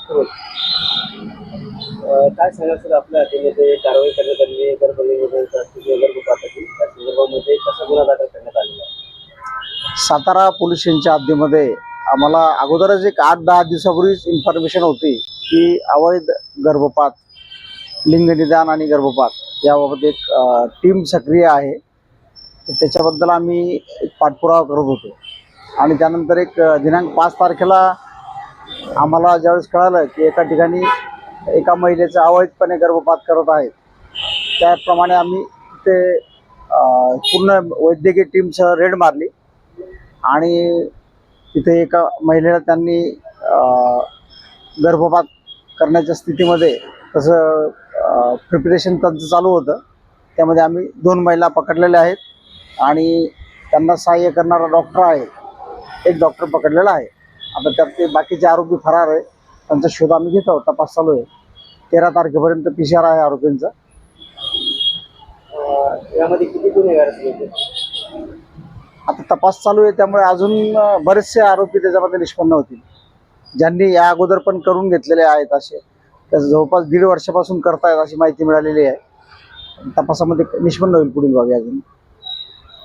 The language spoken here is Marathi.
हो. काय सांगाल सर आपल्या हातीमध्ये कारवाई करण्यात आलेली आहे गर्भलिंग गर्भपाताची त्या संदर्भामध्ये कसा गुन्हा दाखल करण्यात आलेला आहे? सातारा पोलीस स्टेशनच्या हद्दीमध्ये आम्हाला अगोदरच एक 8-10 दिवसापूर्वीच इन्फॉर्मेशन होती की अवैध गर्भपात, लिंगनिदान आणि गर्भपात याबाबत एक टीम सक्रिय आहे. तर त्याच्याबद्दल आम्ही एक पाठपुरावा करत होतो आणि त्यानंतर एक दिनांक 5 तारखेला आम्हाला ज्यावेळेस कळालं की एका ठिकाणी एका महिलेचा अवैधपणे गर्भपात करत आहेत, त्याप्रमाणे आम्ही ते पूर्ण वैद्यकीय टीमसह रेड मारली आणि तिथे एका महिलेला त्यांनी गर्भपात करण्याच्या स्थितीमध्ये तसं प्रिपरेशन त्यांचं चालू होतं. त्यामध्ये आम्ही 2 महिला पकडलेल्या आहेत आणि त्यांना सहाय्य करणारा डॉक्टर आहे, एक डॉक्टर पकडलेला आहे. आता त्यात ते बाकीचे आरोपी फरार आहे, त्यांचा शोध आम्ही घेत आहोत, तपास चालू आहे. 13 तारखेपर्यंत PCR आहे आरोपींचा. यामध्ये किती गुन्हेगार असले? आता तपास चालू आहे, त्यामुळे अजून बरेचसे आरोपी त्याच्यामध्ये निष्पन्न होतील, ज्यांनी या अगोदर पण करून घेतलेले आहेत. असे त्याचं जवळपास 1.5 वर्षापासून करतायत अशी माहिती मिळालेली आहे. तपासामध्ये निष्पन्न होईल पुढील भाग अजून.